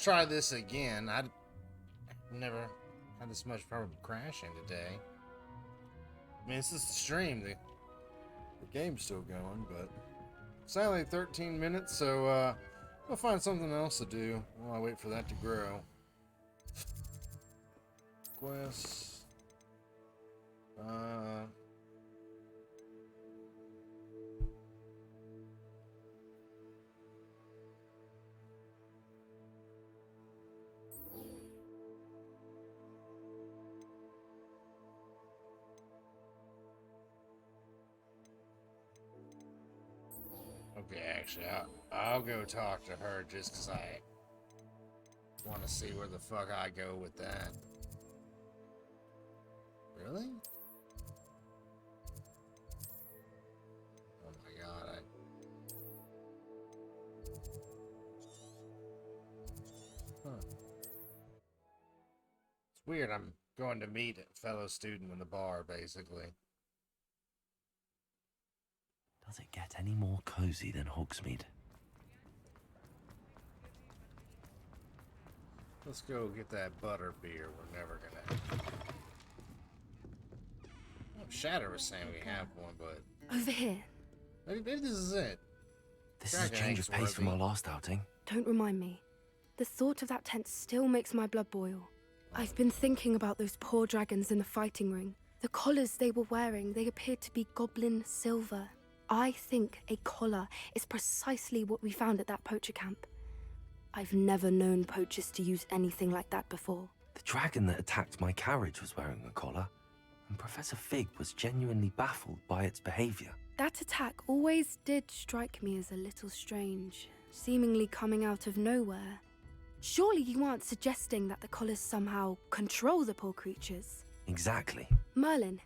try this again. I've never had this much problem crashing today. I mean, it's just a stream. The game's still going, but it's only 13 minutes, so I'll find something else to do while I wait for that to grow. Quests. Okay, actually, I'll go talk to her just because I want to see where the fuck I go with that. Really? Oh my god, Huh. It's weird, I'm going to meet a fellow student in the bar, basically. Does it get any more cozy than Hogsmeade? Let's go get that butter beer. We're never gonna... Oh, Shatter was saying we have one, but... Over here. Maybe this is it. This is a change of pace from our last outing. Don't remind me. The thought of that tent still makes my blood boil. I've been thinking about those poor dragons in the fighting ring. The collars they were wearing, they appeared to be goblin silver. I think a collar is precisely what we found at that poacher camp. I've never known poachers to use anything like that before. The dragon that attacked my carriage was wearing a collar, and Professor Fig was genuinely baffled by its behavior. That attack always did strike me as a little strange, seemingly coming out of nowhere. Surely you aren't suggesting that the collars somehow control the poor creatures? Exactly. Merlin,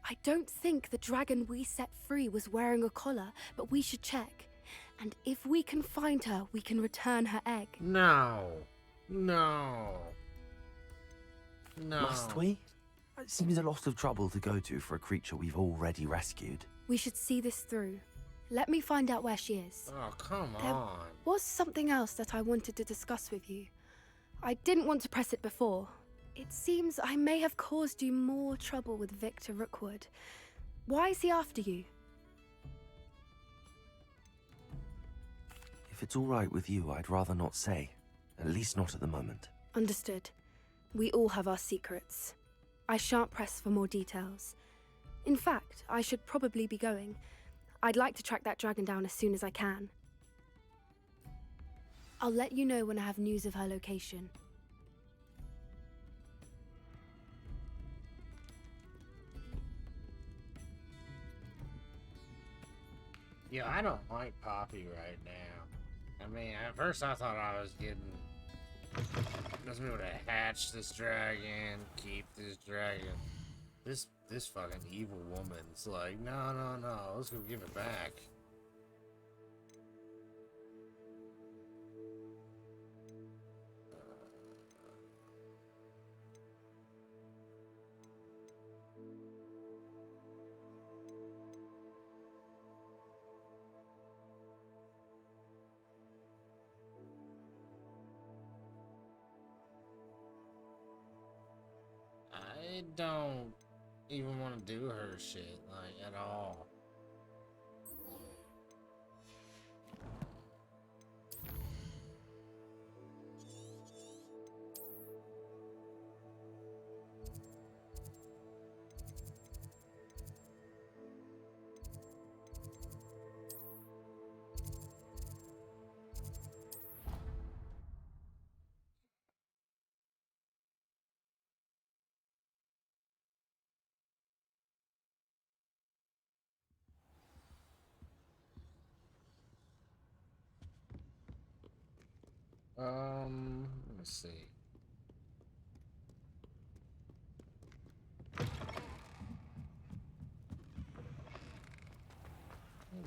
I don't think the dragon we set free was wearing a collar, but we should check. And if we can find her, we can return her egg. No. No. No. Must we? It seems a lot of trouble to go to for a creature we've already rescued. We should see this through. Let me find out where she is. Oh, come There on. was something else that I wanted to discuss with you. I didn't want to press it before. It seems I may have caused you more trouble with Victor Rookwood. Why is he after you? If it's all right with you, I'd rather not say. At least not at the moment. Understood. We all have our secrets. I shan't press for more details. In fact, I should probably be going. I'd like to track that dragon down as soon as I can. I'll let you know when I have news of her location. Yeah, I don't like Poppy right now. I mean, at first I thought I was getting... Doesn't be able to hatch this dragon, keep this dragon. This fucking evil woman's like, no, let's go give it back. I don't even want to do her shit, like, at all. Let me see.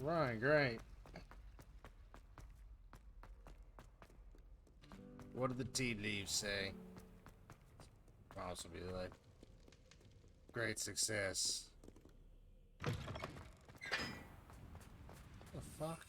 Right, great. What did the tea leaves say? Possibly like great success. The fuck?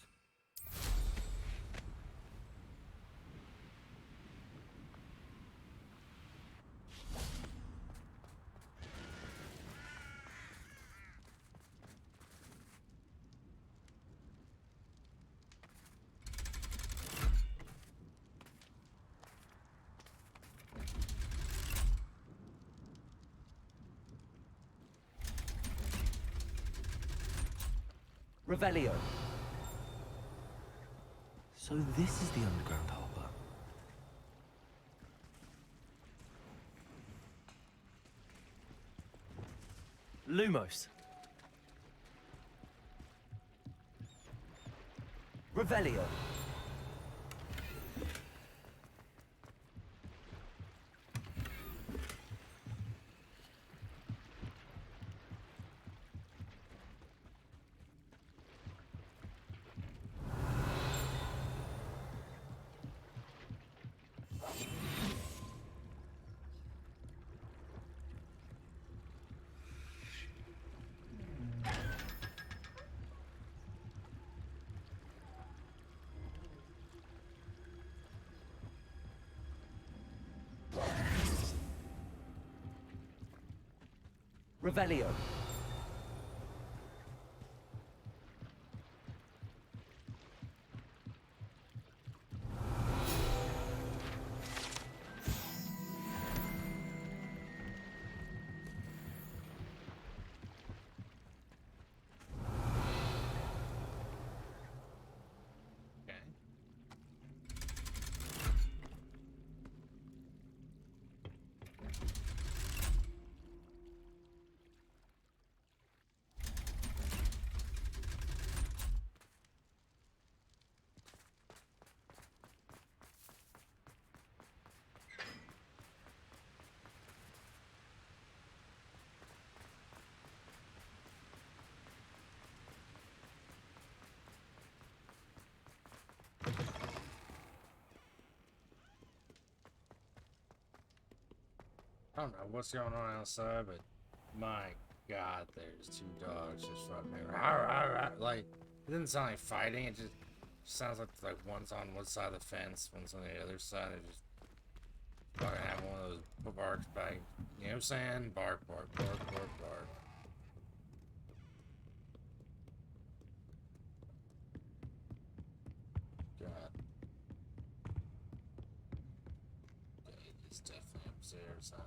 Revelio. So this is the underground harbor. Lumos. Revelio. Revelio. Okay. I don't know what's going on outside, but my God, there's two dogs just fucking like, it didn't sound like fighting. It just sounds like one's on one side of the fence, one's on the other side. It just fucking have one of those barks back. You know what I'm saying? Bark, bark, bark, bark, bark. God. Okay, it's definitely upstairs. High.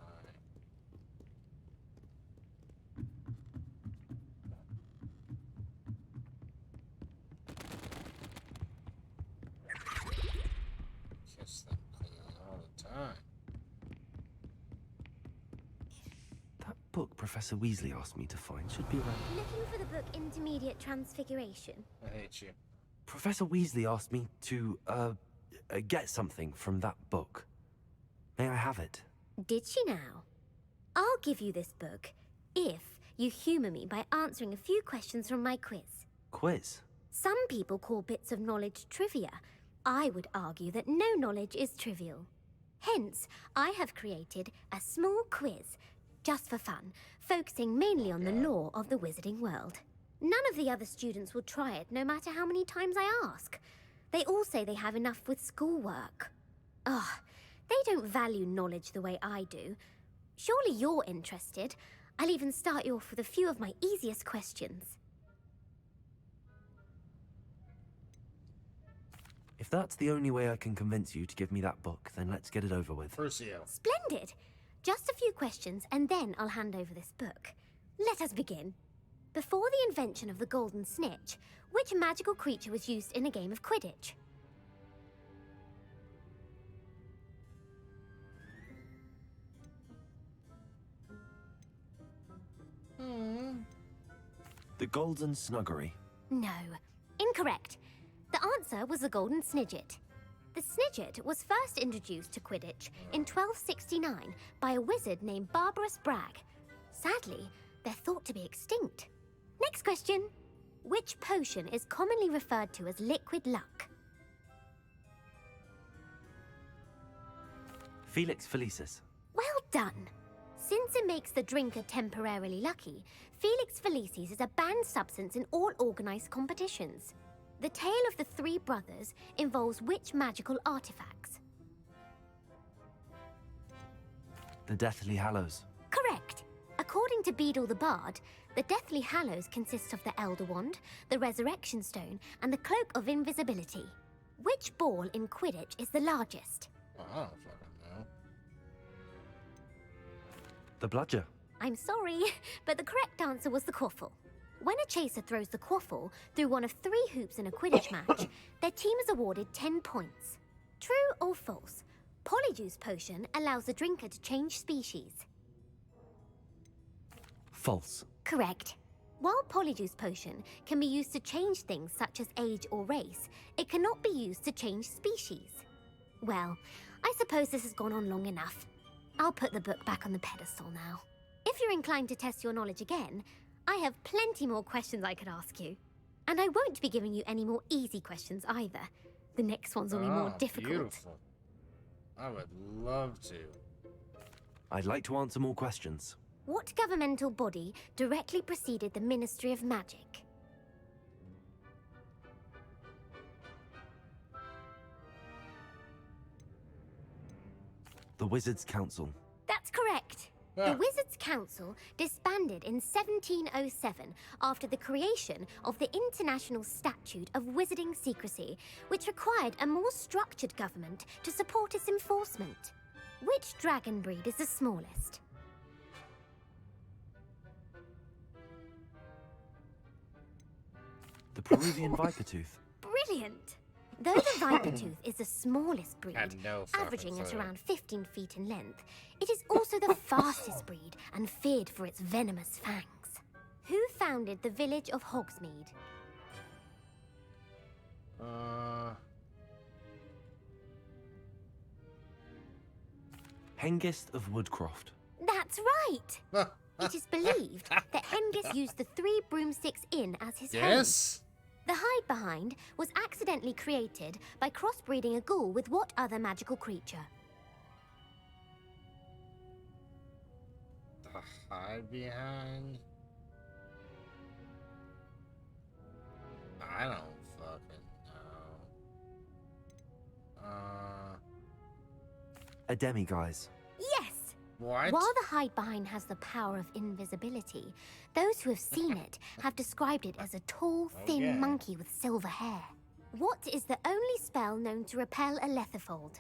Kiss them clean all the time. That book Professor Weasley asked me to find should be around. Looking for the book Intermediate Transfiguration? I hate you. Professor Weasley asked me to, get something from that book. May I have it? Did she now? I'll give you this book if you humour me by answering a few questions from my quiz. Quiz? Some people call bits of knowledge trivia. I would argue that no knowledge is trivial. Hence, I have created a small quiz, just for fun, focusing mainly on the lore of the wizarding world. None of the other students will try it, no matter how many times I ask. They all say they have enough with schoolwork. Ugh, they don't value knowledge the way I do. Surely you're interested. I'll even start you off with a few of my easiest questions. If that's the only way I can convince you to give me that book, then let's get it over with. Percio. Splendid! Just a few questions, and then I'll hand over this book. Let us begin. Before the invention of the golden snitch, which magical creature was used in a game of Quidditch? The Golden Snuggery. No, incorrect. The answer was the golden snidget. The snidget was first introduced to Quidditch in 1269 by a wizard named Barbarous Bragg. Sadly, they're thought to be extinct. Next question. Which potion is commonly referred to as liquid luck? Felix Felicis. Well done. Since it makes the drinker temporarily lucky, Felix Felicis is a banned substance in all organised competitions. The tale of the three brothers involves which magical artifacts? The Deathly Hallows. Correct. According to Beadle the Bard, the Deathly Hallows consists of the Elder Wand, the Resurrection Stone, and the Cloak of Invisibility. Which ball in Quidditch is the largest? Oh, I don't fucking know. The Bludger. I'm sorry, but the correct answer was the Quaffle. When a chaser throws the quaffle through one of 3 hoops in a Quidditch match, their team is awarded 10 points. True or false? Polyjuice potion allows the drinker to change species. False. Correct. While Polyjuice potion can be used to change things such as age or race, it cannot be used to change species. Well, I suppose this has gone on long enough. I'll put the book back on the pedestal now. If you're inclined to test your knowledge again, I have plenty more questions I could ask you. And I won't be giving you any more easy questions either. The next ones will be more difficult. Beautiful. I would love to. I'd like to answer more questions. What governmental body directly preceded the Ministry of Magic? The Wizards' Council. That's correct. The Wizards' Council disbanded in 1707 after the creation of the International Statute of Wizarding Secrecy, which required a more structured government to support its enforcement. Which dragon breed is the smallest? The Peruvian Vipertooth. Brilliant! Though the Vipertooth is the smallest breed, Had no fucking averaging at clue. around 15 feet in length, it is also the fastest breed and feared for its venomous fangs. Who founded the village of Hogsmeade? Hengist of Woodcroft. That's right! It is believed that Hengist used the 3 broomsticks inn as his home. Yes? The hide-behind was accidentally created by crossbreeding a ghoul with what other magical creature? The hide behind? I don't fucking know. A demiguise. Yes! What? While the hide-behind has the power of invisibility, those who have seen it have described it as a tall, thin Okay. monkey with silver hair. What is the only spell known to repel a letherfold?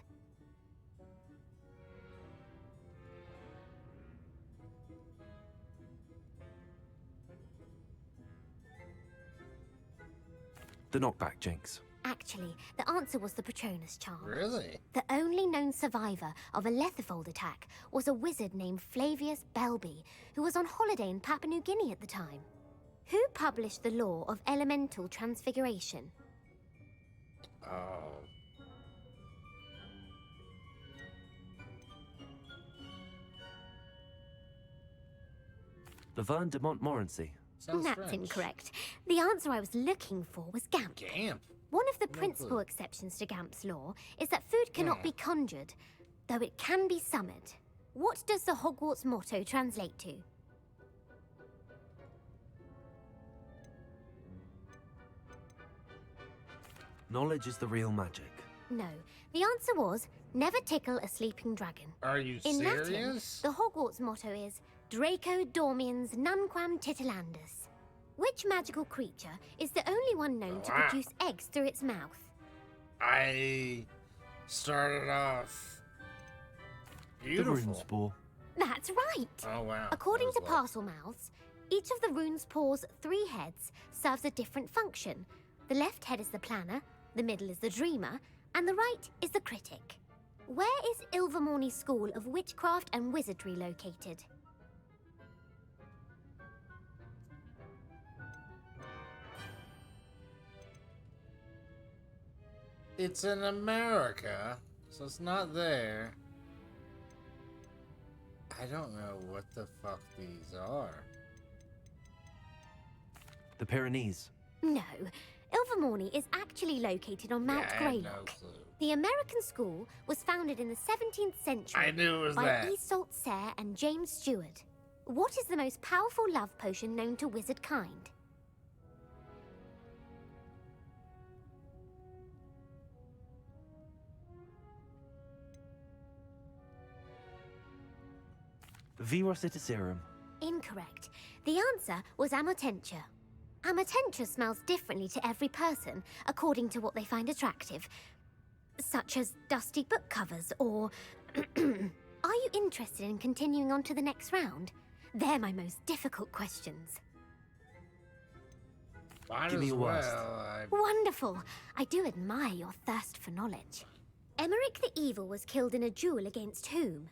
The knockback jinx. Actually, the answer was the Patronus charm. Really? The only known survivor of a letherfold attack was a wizard named Flavius Belby, who was on holiday in Papua New Guinea at the time. Who published the law of elemental transfiguration? Oh. Laverne de Montmorency. Sounds That's French. incorrect. The answer I was looking for was Gamp. Gamp. One of the No principal clue. exceptions to Gamp's law is that food cannot be conjured, though it can be summoned. What does the Hogwarts motto translate to? Knowledge is the real magic. No, the answer was never tickle a sleeping dragon. Are you In serious? Latin, the Hogwarts motto is Draco Dormiens Nunquam Titilandus. Which magical creature is the only one known to Wow. produce eggs through its mouth? I started off The beautiful. rune spore. That's right! Oh wow. According That to was luck. parcel mouths, each of the rune's paws' 3 heads serves a different function. The left head is the planner, the middle is the dreamer, and the right is the critic. Where is Ilvermorny School of Witchcraft and Wizardry located? It's in America, so it's not there. I don't know what the fuck these are. The Pyrenees. No, Ilvermorny is actually located on Mount Yeah, I had no Greylock. clue. The American school was founded in the 17th century I knew it was by that. Iseult Sayre and James Stewart. What is the most powerful love potion known to wizard kind? Virositiserum. Incorrect. The answer was Amotentia. Amotentia smells differently to every person, according to what they find attractive, such as dusty book covers or... Are you interested in continuing on to the next round? They're my most difficult questions. Might Give me as your worst. well. Wonderful. I do admire your thirst for knowledge. Emmerich the Evil was killed in a duel against whom?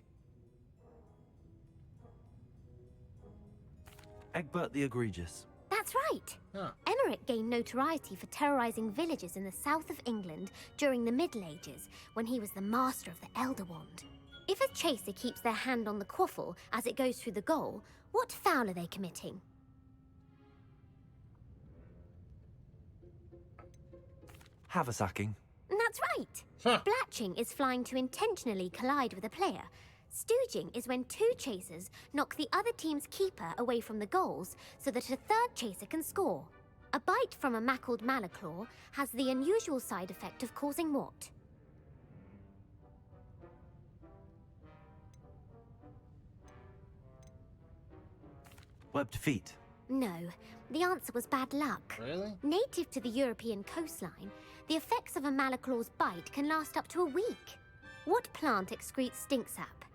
Egbert the Egregious. That's right. Huh. Emmerich gained notoriety for terrorizing villages in the south of England during the Middle Ages, when he was the master of the Elder Wand. If a chaser keeps their hand on the quaffle as it goes through the goal, what foul are they committing? Haversacking. That's right. Huh. Blatching is flying to intentionally collide with a player. Stooging is when two chasers knock the other team's keeper away from the goals so that a third chaser can score. A bite from a mackled malaclaw has the unusual side effect of causing what? Webbed feet. No, the answer was bad luck. Really? Native to the European coastline, the effects of a malaclaw's bite can last up to a week. What plant excretes stink sap?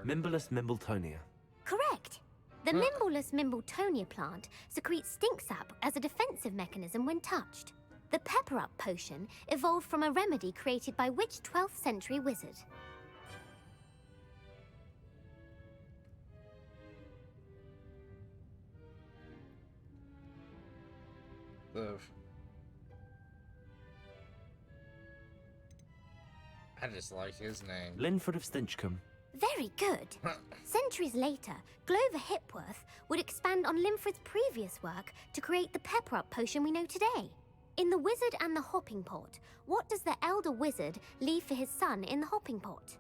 Mimblelus Mimbletonia. Correct. The Mimblelus Mimbletonia plant secretes stink sap as a defensive mechanism when touched. The pepper-up potion evolved from a remedy created by which 12th century wizard? I just like his name. Linford of Stinchcombe. Very good. Centuries later, Glover Hipworth would expand on Linford's previous work to create the pepper-up potion we know today. In The Wizard and the Hopping Pot, what does the elder wizard leave for his son in the hopping pot?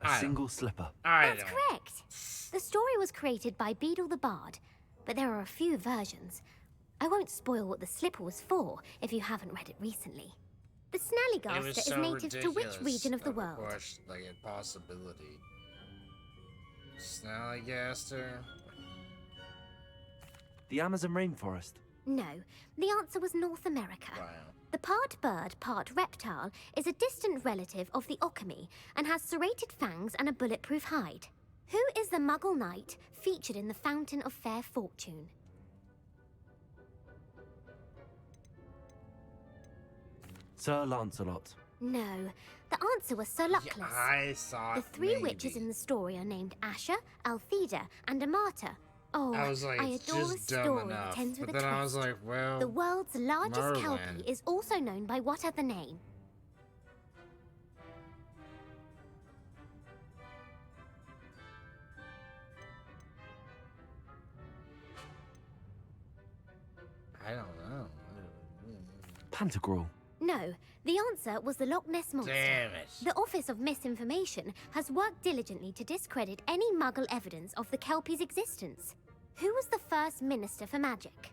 A single slipper. That's correct. The story was created by Beadle the Bard, but there are a few versions. I won't spoil what the slipper was for if you haven't read it recently. The It was Snallygaster is so native to which ridiculous region of the a world? question, like impossibility. Snallygaster. The Amazon rainforest. No, the answer was North America. Wow. The part bird, part reptile is a distant relative of the Occamy and has serrated fangs and a bulletproof hide. Who is the Muggle knight featured in the Fountain of Fair Fortune? Sir Lancelot. No, the answer was Sir Luckless. Yeah, I saw The it, three witches maybe. in the story are named Asher, Altheda, and Amata. Oh, I was like, I it's adore a just dumb story enough. that ends with But a then twist. I was like, well, The world's largest Merlin. kelpie is also known by what other name? I don't know. Pantagruel. No, the answer was the Loch Ness Monster. Damn it. The Office of Misinformation has worked diligently to discredit any Muggle evidence of the Kelpie's existence. Who was the first Minister for Magic?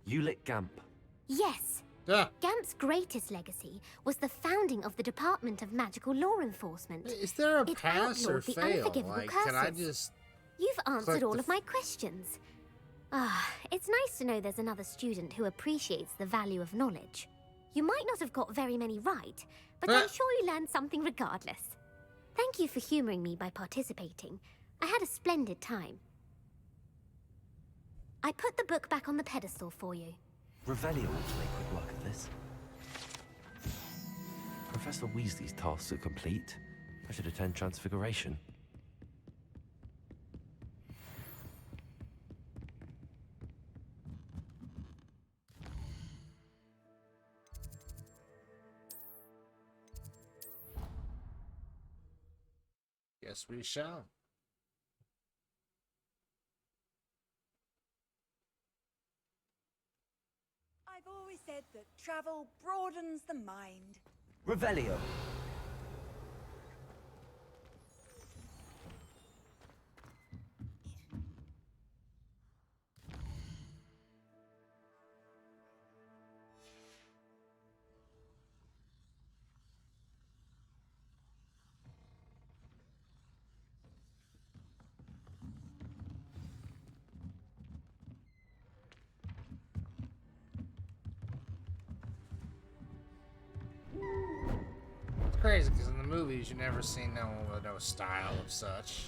Ulick Gamp. Yes. Ah, Gamp's greatest legacy was the founding of the Department of Magical Law Enforcement. is there a It pass or outlawed the fail? unforgivable Like, can I curses. just... You've answered Click all the of my questions. Ah, it's nice to know there's another student who appreciates the value of knowledge. You might not have got very many right, but I'm sure you learned something regardless. Thank you for humoring me by participating. I had a splendid time. I put the book back on the pedestal for you. Revelio ought to make quick work of this. Professor Weasley's tasks are complete. I should attend Transfiguration. Yes, we shall. I've always said that travel broadens the mind. Revelio. It's crazy because in the movies you never see no one with no style of such.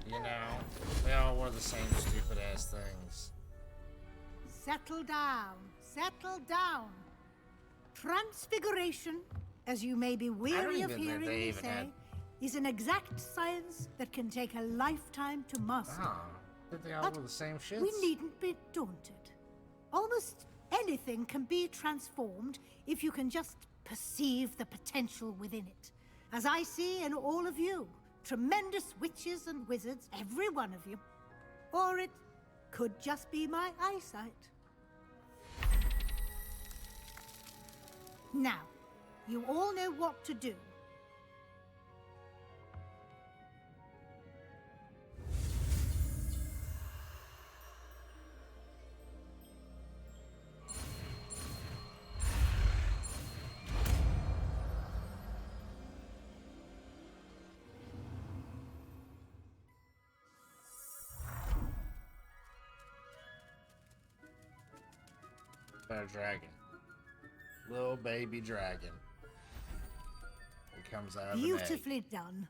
You know, they all wore the same stupid ass things. Settle down. Settle down. Transfiguration, as you may be weary of even think hearing they me even say, had- is an exact science that can take a lifetime to master. Ah, did they all But wear the same shits? we needn't be daunted. Almost anything can be transformed if you can just perceive the potential within it. As I see in all of you, tremendous witches and wizards, every one of you. Or it could just be my eyesight. Now, you all know what to do. A dragon. Little baby dragon. It comes out of an egg. Beautifully done.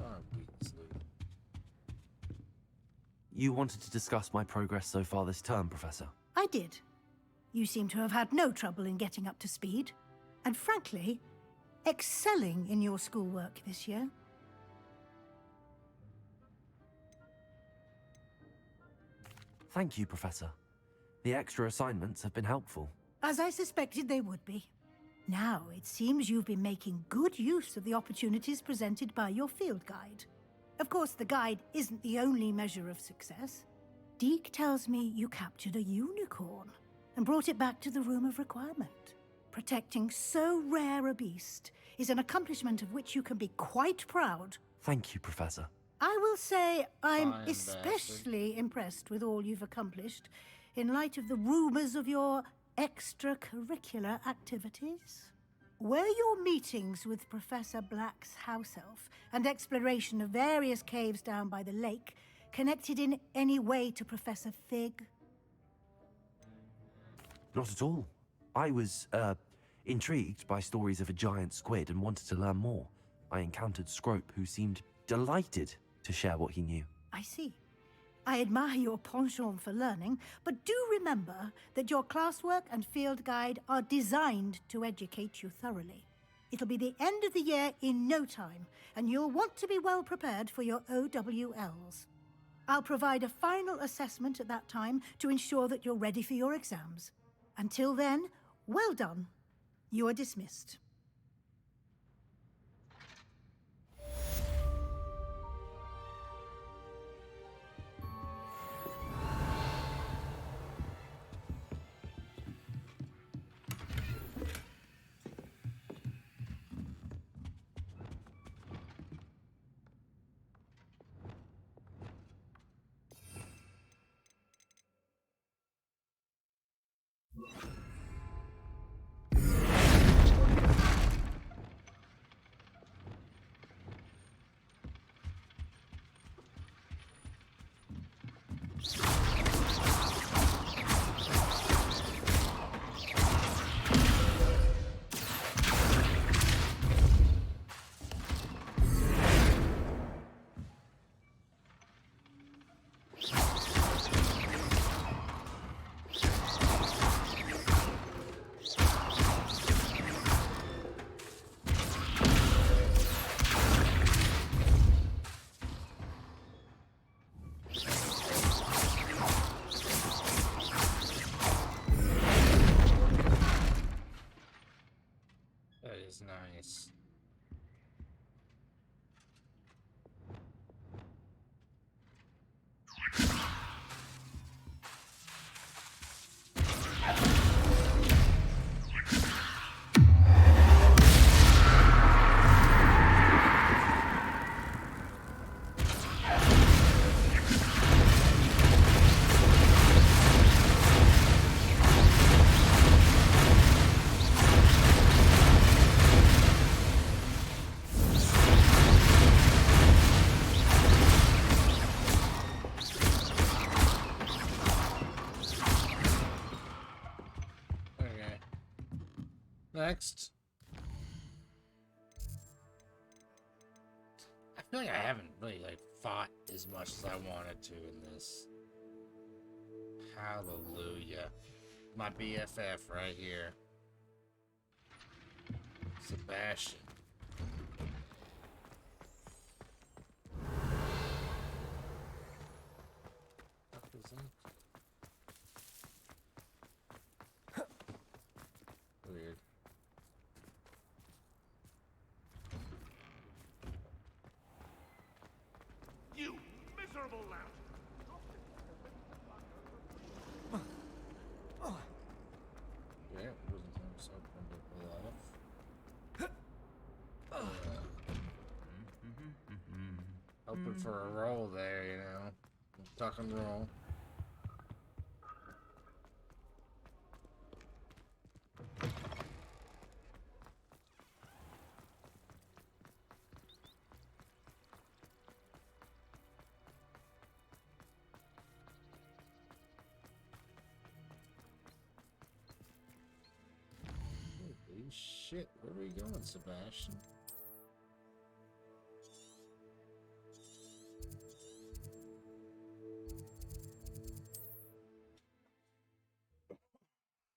Oh, Weasley. You wanted to discuss my progress so far this term, Professor. I did. You seem to have had no trouble in getting up to speed. And frankly, excelling in your schoolwork this year. Thank you, Professor. The extra assignments have been helpful. As I suspected they would be. Now, it seems you've been making good use of the opportunities presented by your field guide. Of course, the guide isn't the only measure of success. Deke tells me you captured a unicorn and brought it back to the Room of Requirement. Protecting so rare a beast is an accomplishment of which you can be quite proud. Thank you, Professor. I will say I'm Fine, especially impressed with all you've accomplished in light of the rumors of your extracurricular activities. Were your meetings with Professor Black's house elf and exploration of various caves down by the lake connected in any way to Professor Fig? Not at all. I was, intrigued by stories of a giant squid and wanted to learn more. I encountered Scrope, who seemed delighted to share what he knew. I see. I admire your penchant for learning, but do remember that your classwork and field guide are designed to educate you thoroughly. It'll be the end of the year in no time, and you'll want to be well prepared for your OWLs. I'll provide a final assessment at that time to ensure that you're ready for your exams. Until then, well done. You are dismissed. next? I feel like I haven't really like fought as much as I wanted to in this. Hallelujah. My BFF right here. Sebastian. What is that? Weird. You miserable lout! Yeah, it wasn't so wonderful off. Hoping for a roll there, you know. Tuck and roll. Holy shit, where are we going, Sebastian?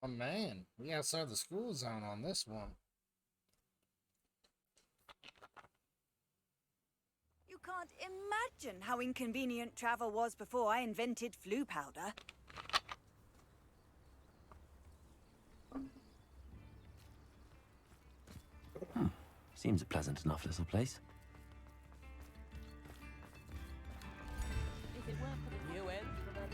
Oh man, we outside the school zone on this one. You can't imagine how inconvenient travel was before I invented flu powder. Seems a pleasant enough little place. Is it worth the new ends for them?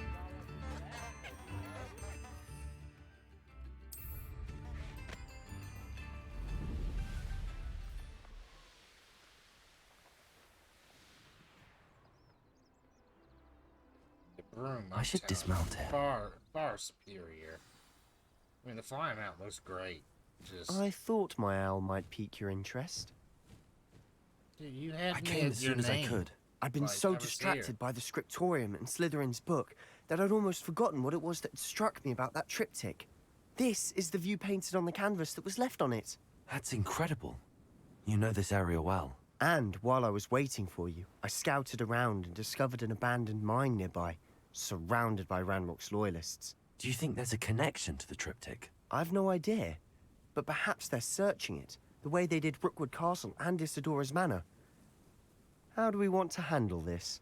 The broom. I should I'm telling dismount you, it. Far superior. I mean, the fly mount looks great. Just I thought my owl might pique your interest. dude, you had I me came at as your soon as I name. could. I'd been Like, so I was distracted here. by the scriptorium and Slytherin's book that I'd almost forgotten what it was that struck me about that triptych. This is the view painted on the canvas that was left on it. That's incredible. You know this area well. And while I was waiting for you, I scouted around and discovered an abandoned mine nearby, surrounded by Ranrock's loyalists. Do you think there's a connection to the triptych? I've no idea, but perhaps they're searching it, the way they did Rookwood Castle and Isidora's Manor. How do we want to handle this?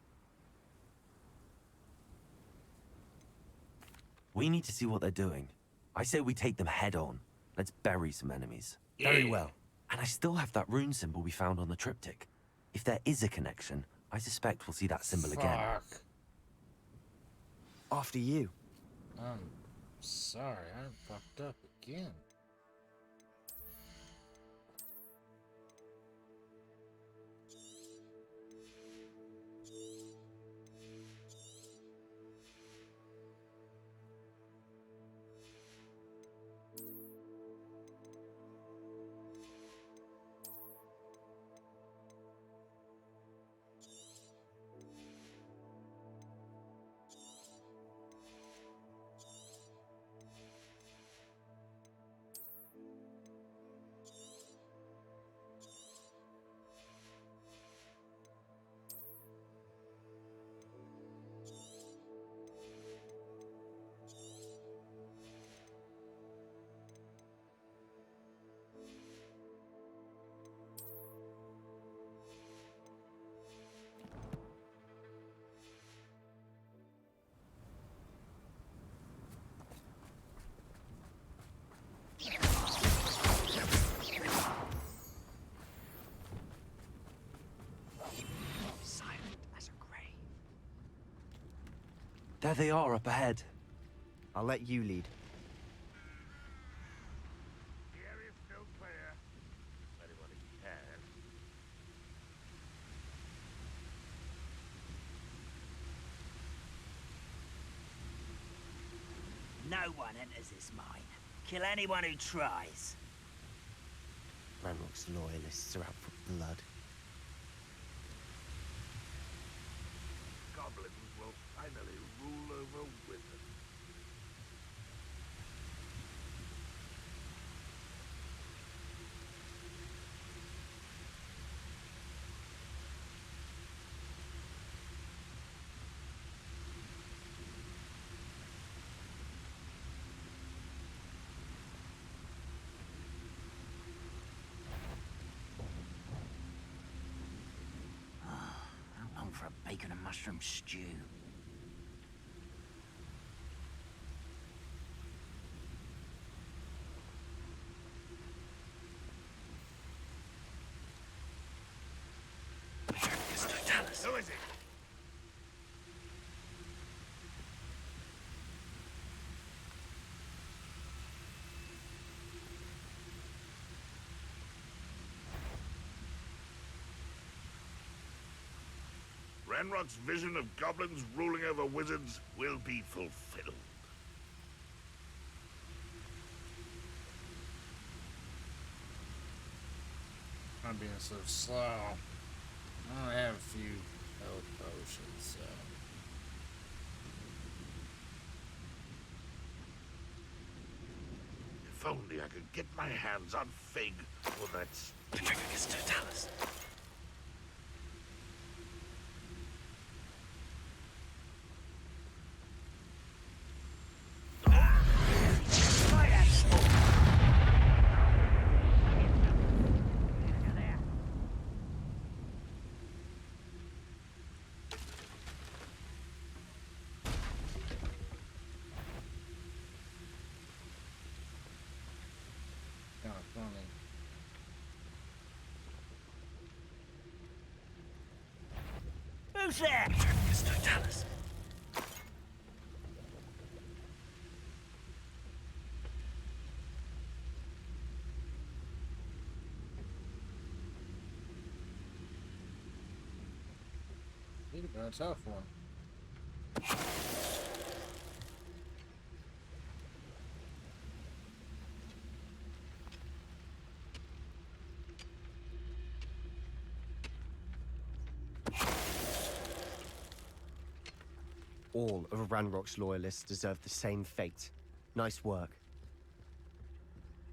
We need to see what they're doing. I say we take them head on. Let's bury some enemies. Very Yeah. well. And I still have that rune symbol we found on the triptych. If there is a connection, I suspect we'll see that symbol again. Fuck. After you. I'm sorry, I fucked up again. There they are up ahead. I'll let you lead. The area's still clear. Anyone who can. No one enters this mine. Kill anyone who tries. Ranrock's loyalists are out for blood. Goblins will finally rule over wizards. for a bacon and mushroom stew. Who is it? Ranrock's vision of goblins ruling over wizards will be fulfilled. I'm being so slow. I only have a few health potions, so. If only I could get my hands on Fig or that Petrificus totalis. Kind of funny. Who's there? Petrificus totalis. Need a been a tough one. All of Ranrock's loyalists deserve the same fate. Nice work.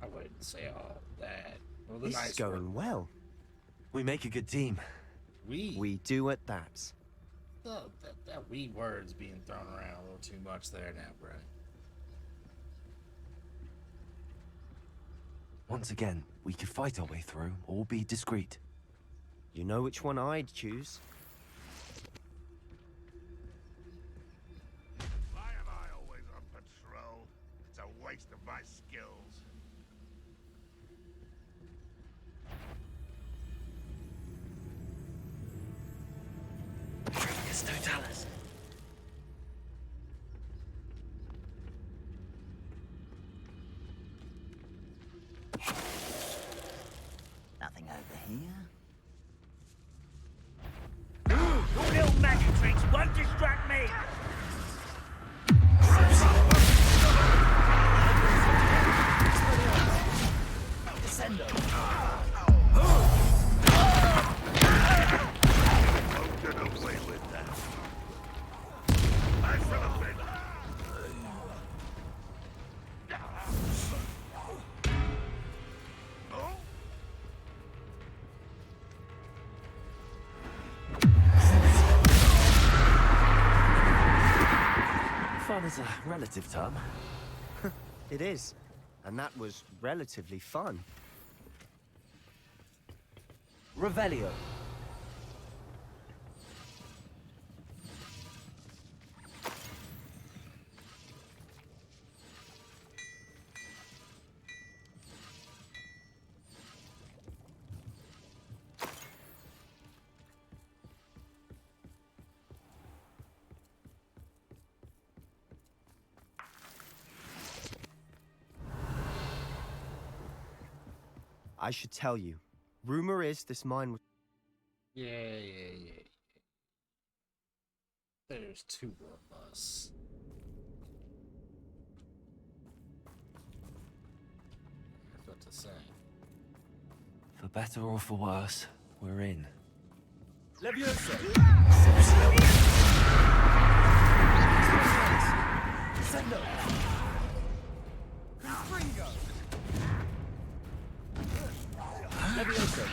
I wouldn't say all that. Well, the This nice is going work. well. We make a good team. We do at that. That we word's being thrown around a little too much there now, bro. Once again, we could fight our way through or be discreet. You know which one I'd choose? Why am I always on patrol? It's a waste of my skills. Petrificus totalis. Nothing over here. Your little magic tricks won't distract me! Won't get away with that. I celebrate. Oh? Fun is a relative term. It is. And that was relatively fun. Revelio. I should tell you. Rumor is this mine was... Yeah. There's two of us. That's what to say. For better or for worse, we're in. Levioso! Sendo! Confringo! Levioso!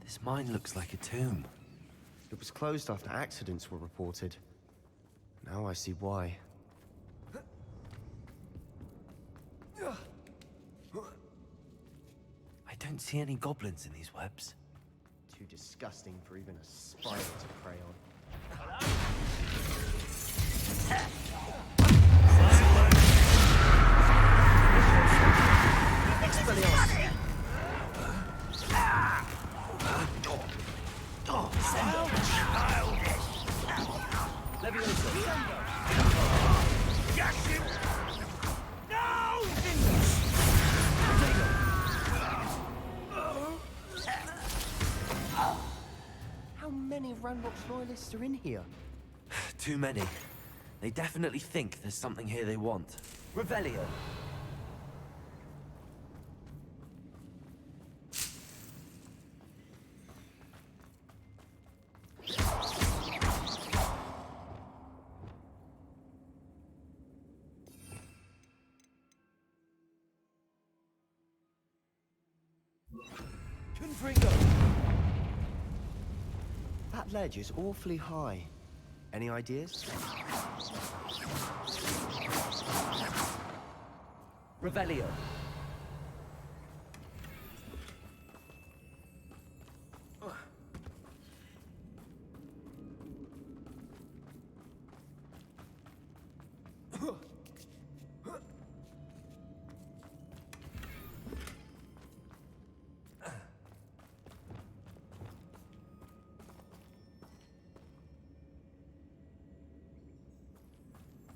This mine looks like a tomb. It was closed after accidents were reported. Now I see why. I don't see any goblins in these webs. Too disgusting for even a spider to prey on. How many Ranrock's loyalists are in here? Too many. They definitely think there's something here they want. Revelio. Confringo. That ledge is awfully high. Any ideas? Revelio.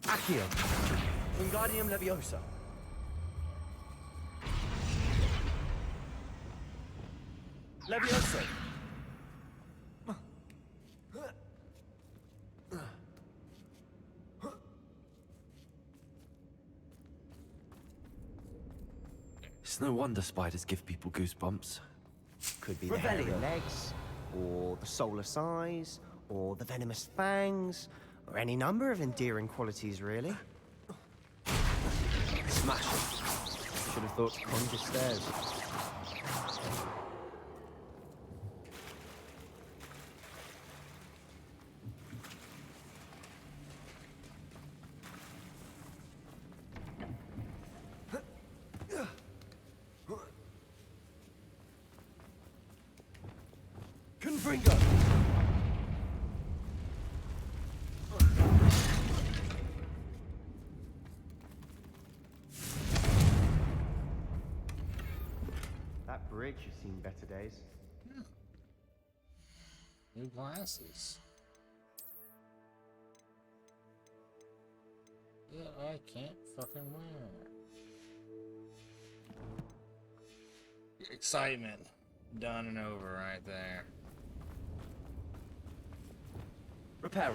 Accio. Wingardium Leviosa. Leviosa. It's no wonder spiders give people goosebumps. Could be the hairy Revelio. legs, or the soulless eyes, or the venomous fangs, or any number of endearing qualities, really. Smash it. Should have thought to conjure stairs. Confringo. That bridge has seen better days. New glasses. Yeah, I can't fucking wear. Excitement. Done and over right there. Reparo.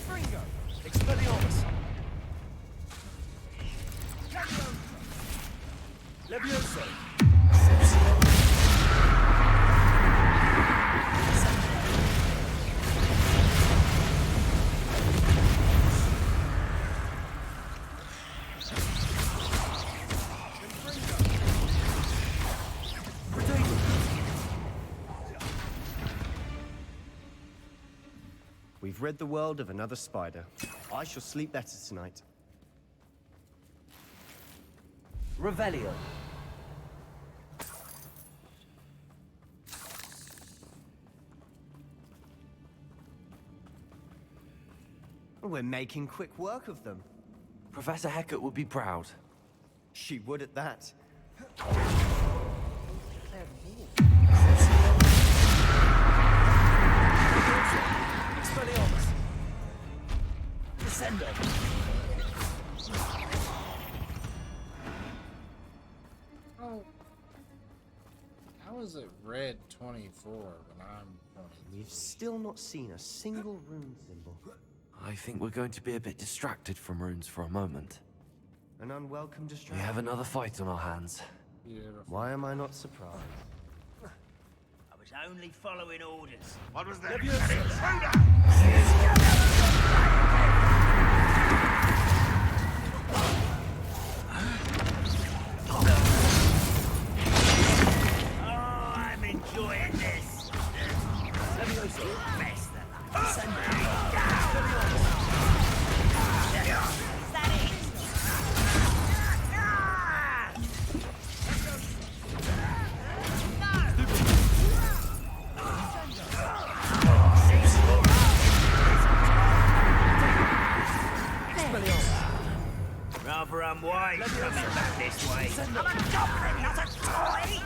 Fringo. Expelliarmus. Levioso. We've rid the world of another spider. I shall sleep better tonight. Revelio. We're making quick work of them. Professor Hecat would be proud. She would at that. Expelliarmus. Descendo. Oh. How is it red 24 when I'm 23? We've still not seen a single rune symbol. I think we're going to be a bit distracted from runes for a moment. An unwelcome We distraction. have another fight on our hands. Beautiful. Why am I not surprised? I was only following orders. What was that? Leviosa. An intruder! Rather unwise coming back this way. Send I'm them. a goblin, not a toy!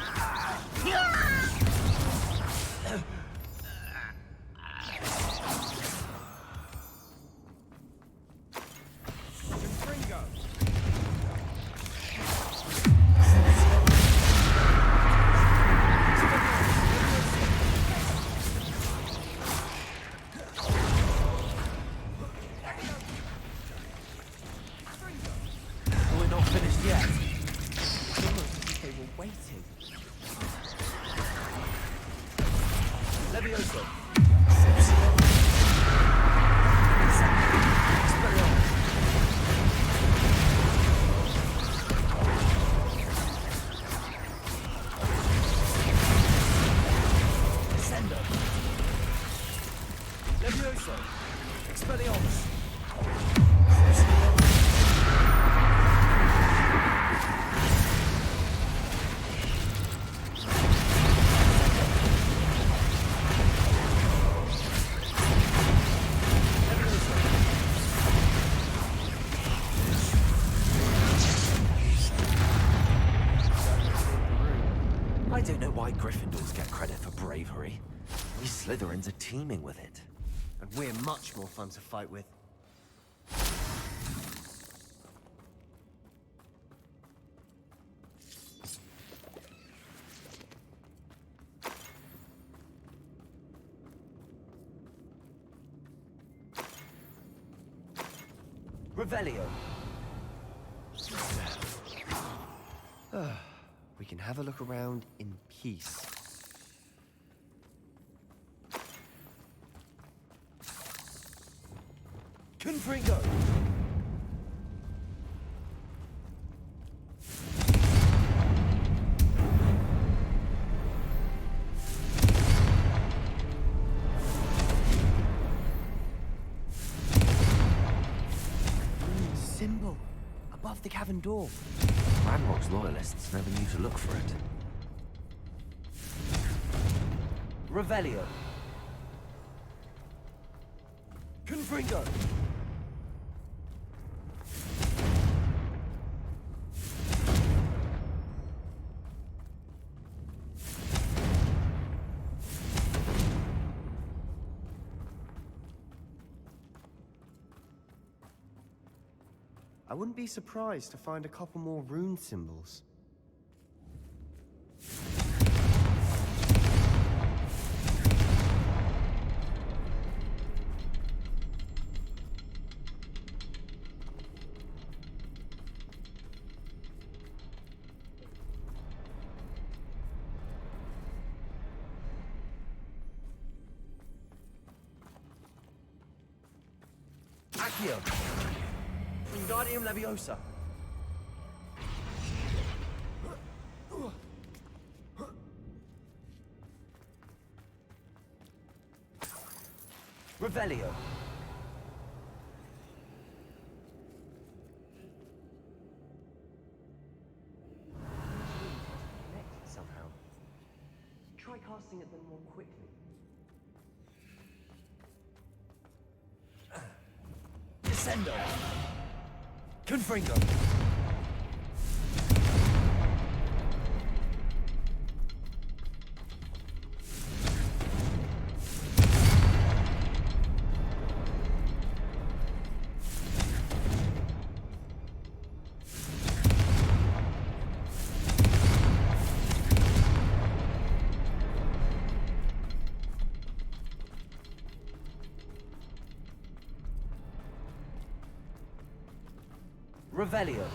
Confringo. We're not finished yet. It's almost as if they were waiting. Levioso. Descendo. Levioso. Expelliarmus. I don't know why Gryffindors get credit for bravery. We Slytherins are teeming with it. And we're much more fun to fight with. Revelio. We can have a look around in peace. Confringo. Symbol above the cavern door. Ranrock's loyalists never knew to look for it. Revelio. Confringo. I wouldn't be surprised to find a couple more rune symbols. Accio. Wingardium Leviosa. Revelio. Connected somehow. Try casting at them more quickly. Descendo. Confringo. Revelio.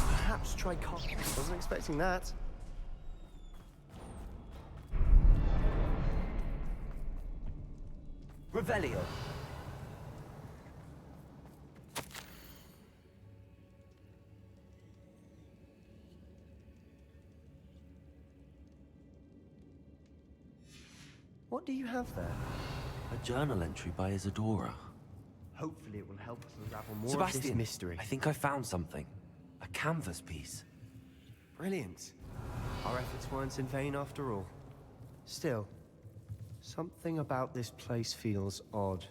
Perhaps try casting. Wasn't expecting that. Revelio. What do you have there? A journal entry by Isadora. Hopefully it will help us unravel more Sebastian, of this mystery. I think I found something. A canvas piece. Brilliant. Our efforts weren't in vain after all. Still, something about this place feels odd.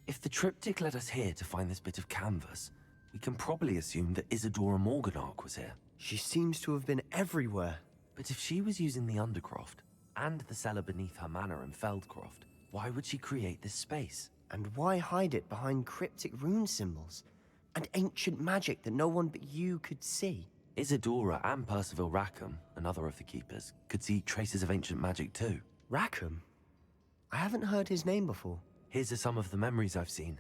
If the triptych led us here to find this bit of canvas, we can probably assume that Isadora Morganach was here. She seems to have been everywhere. But if she was using the Undercroft, and the cellar beneath her manor in Feldcroft, why would she create this space? And why hide it behind cryptic rune symbols? And ancient magic that no one but you could see? Isadora and Percival Rackham, another of the Keepers, could see traces of ancient magic too. Rackham? I haven't heard his name before. His are some of the memories I've seen.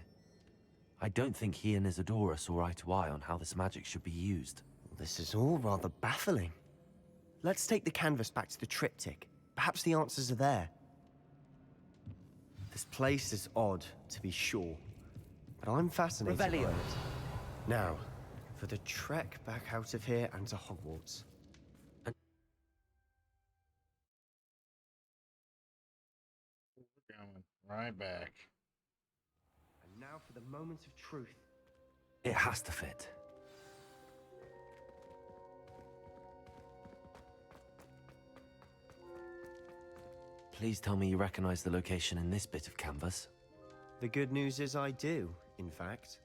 I don't think he and Isadora saw eye to eye on how this magic should be used. This is all rather baffling. Let's take the canvas back to the triptych. Perhaps the answers are there. This place is odd, to be sure, but I'm fascinated by Revelio. it. Now, for the trek back out of here and to Hogwarts. Going right back. And now for the moment of truth. It has to fit. Please tell me you recognize the location in this bit of canvas. The good news is I do, in fact.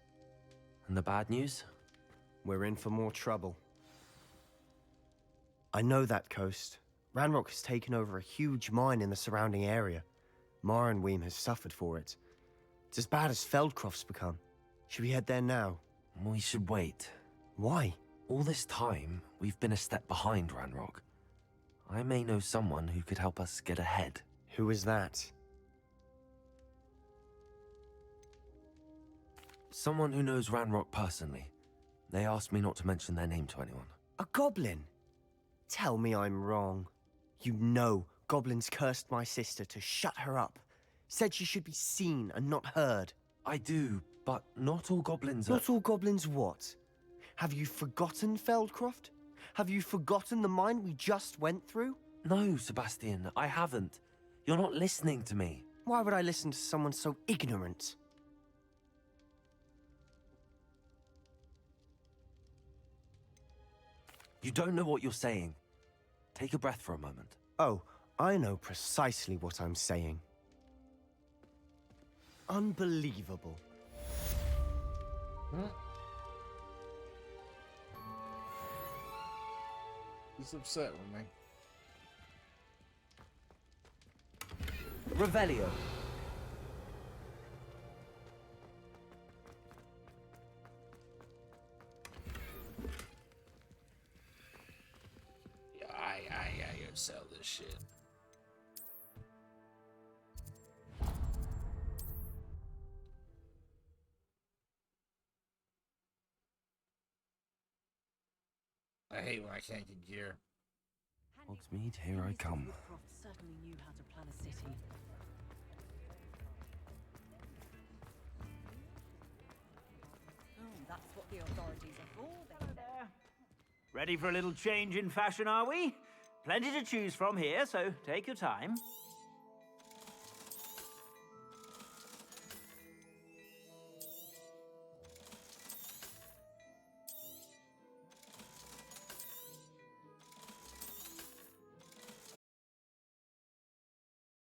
And the bad news? We're in for more trouble. I know that coast. Ranrock has taken over a huge mine in the surrounding area. Marrenweem has suffered for it. It's as bad as Feldcroft's become. Should we head there now? We should wait. Why? All this time, we've been a step behind Ranrock. I may know someone who could help us get ahead. Who is that? Someone who knows Ranrock personally. They asked me not to mention their name to anyone. A goblin? Tell me I'm wrong. You know goblins cursed my sister to shut her up. Said she should be seen and not heard. I do, but not all goblins are... Not all goblins what? Have you forgotten Feldcroft? Have you forgotten the mine we just went through? No, Sebastian, I haven't. You're not listening to me. Why would I listen to someone so ignorant? You don't know what you're saying. Take a breath for a moment. Oh, I know precisely what I'm saying. Unbelievable. He's upset with me. Revelio. I gotta sell this shit. I hate when I can't get gear. Hogsmeade, here I come. Certainly knew how to plan a city. Oh, that's what the authorities are for. Hello there. Ready for a little change in fashion, are we? Plenty to choose from here, so take your time.